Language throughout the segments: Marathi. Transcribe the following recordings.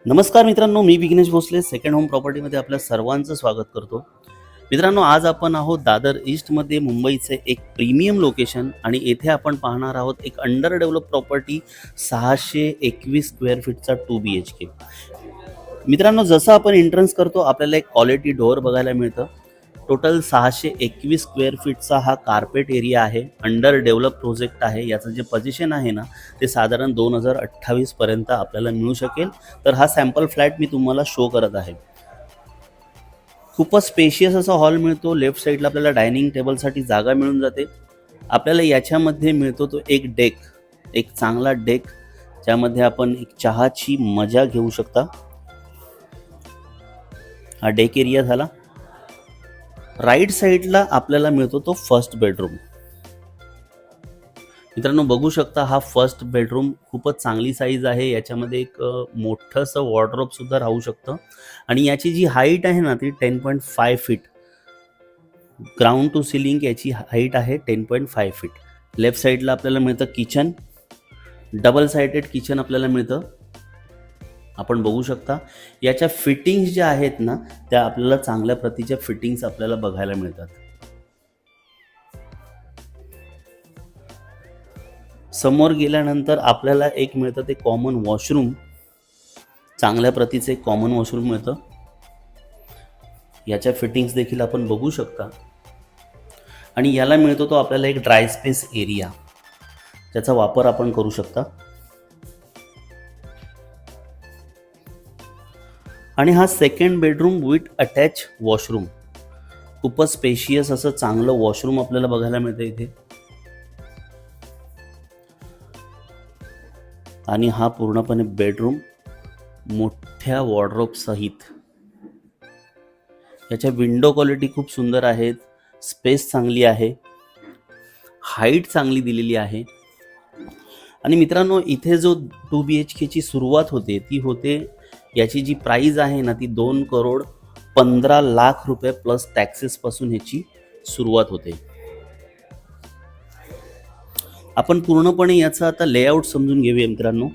नमस्कार मित्रांनो, मी विघ्नेश भोसले सेकंड होम प्रॉपर्टीमध्ये आपल्या सर्वांचं स्वागत करतो. मित्रांनो, आज आपण आहोत दादर ईस्टमध्ये मुंबईचे एक प्रीमियम लोकेशन आणि येथे आपण पाहणार आहोत एक अंडर डेव्हलप प्रॉपर्टी 621 स्क्वेअर फीटचा 2 BHK. मित्रांनो, जसं आपण एंट्रन्स करतो आपल्याला एक क्वालिटी डोअर बघायला मिळतं. टोटल 621 स्क्वेअर फीटचा हा कार्पेट एरिया आहे. अंडर डेव्हलप प्रोजेक्ट आहे. याचं जे पोझिशन आहे ना ते साधारण 2028 पर्यंत आपल्याला मिळू शकेल. तर हा सॅम्पल फ्लॅट मी तुम्हाला शो करत आहे. खूपच स्पेशियस असा हॉल मिळतो. लेफ्ट साईडला आपल्याला डायनिंग टेबलसाठी जागा मिळून जाते. आपल्याला याच्यामध्ये मिळतो तो एक डेक, एक चांगला डेक ज्यामध्ये आपण एक चहाची मजा घेऊ शकता. हा डेक एरिया झाला. राईट साईडला आपल्याला मिळतो तो फर्स्ट बेडरूम. मित्रांनो, बघू शकता हा फर्स्ट बेडरूम खूपच चांगली साईज आहे. याच्यामध्ये एक मोठंसं वॉर्डरोब सुद्धा राहू शकतं आणि याची जी हाईट आहे ना ती 10.5 फीट. ग्राउंड टू सिलिंग याची हाईट आहे 10.5 फीट. लेफ्ट साईडला आपल्याला मिळतं किचन. डबल साइडेड किचन आपल्याला मिळतं. आपण बघू शकता याच्या फिटिंग्स ज्या आहेत ना त्या आपल्याला चांगल्या प्रतीच्या फिटिंग्स आपल्याला बघायला मिळतात. समोर गेल्यानंतर आपल्याला एक मिळतं ते कॉमन वॉशरूम. चांगल्या प्रतीचे कॉमन वॉशरूम मिळतं. याच्या फिटिंग्स देखील आपण बघू शकता आणि याला मिळतो तो आपल्याला एक ड्राय स्पेस एरिया ज्याचा वापर आपण करू शकता. आणि हा second bedroom with attach washroom. खूपच स्पेशियस असं चांगलं वॉशरूम आपल्याला बघायला मिळतं इथे. आणि हा पूर्णपणे बेडरूम मोठ्या वॉर्डरोब सहित. याच्या विंडो क्वालिटी खूप सुंदर आहेत. स्पेस चांगली आहे. हाईट चांगली दिलेली आहे. आणि मित्रांनो, इथे जो 2 BHKची सुरुवात होते ती होते, याची जी प्राइस आहे ना ती 2,15,00,000 रुपये प्लस टॅक्सेस पासून ह्याची सुरुवात होते. आपण पूर्णपणे याचा आता लेआउट समजून घेऊया मित्रांनो.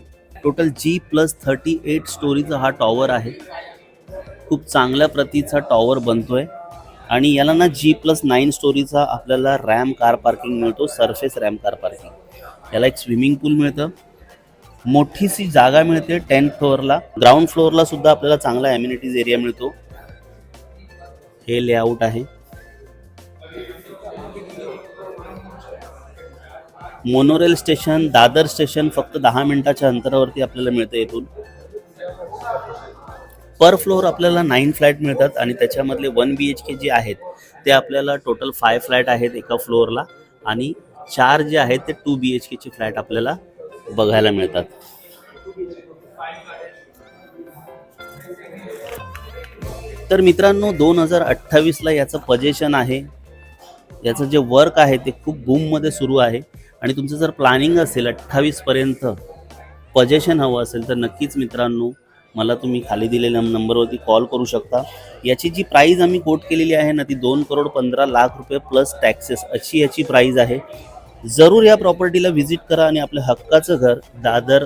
टोटल G+38 स्टोरीचा हा टॉवर आहे. खूप चांगल्या प्रतीचा टॉवर बनतोय आणि याला ना G+9 स्टोरीचा आपल्याला रॅम कार पार्किंग मिळतो. Surface RAM car parking. याला एक स्विमिंग पूल मिळतं. मोठीशी जागा मिळते 10th फ्लोअरला. ग्राउंड फ्लोअरला सुद्धा आपल्याला चांगला ॲम्युनिटीज एरिया मिळतो. हे लेआउट आहे. मोनोरेल स्टेशन, दादर स्टेशन फक्त 10 मिनिटाच्या अंतरावरती आपल्याला मिळतं. इथून पर फ्लोअर आपल्याला 9 फ्लॅट मिळतात आणि त्याच्यामधले 1 BHK जे आहेत ते आपल्याला टोटल 5 फ्लॅट आहेत एका फ्लोअरला आणि 4 जे आहेत ते 2 BHKचे फ्लॅट आपल्याला बघायला मिळतात. तर मित्रांनो, 2028ला याचं पोझिशन आहे. याचं जे वर्क आहे ते खूप बूममध्ये सुरू आहे आणि तुमचं जर प्लॅनिंग असेल 28 पर्यंत पोझिशन हवं असेल तर नक्कीच मित्रांनो मला तुम्ही खाली दिलेल्या नंबरवरती कॉल करू शकता. याची जी प्राइस आम्ही कोट केलेली आहे ना ती 2,15,00,000 रुपये प्लस टॅक्सेस अशी याची प्राइस आहे. जरूर या प्रॉपर्टीला व्हिजिट करा आणि आपल्या हक्काचं घर दादर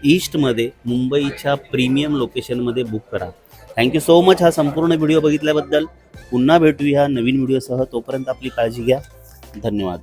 ईस्टमध्ये मुंबईच्या प्रीमियम लोकेशनमध्ये बुक करा. थँक्यू सो मच हा संपूर्ण व्हिडिओ बघितल्याबद्दल. पुन्हा भेटूया नवीन व्हिडिओसह. तोपर्यंत आपली काळजी घ्या. धन्यवाद.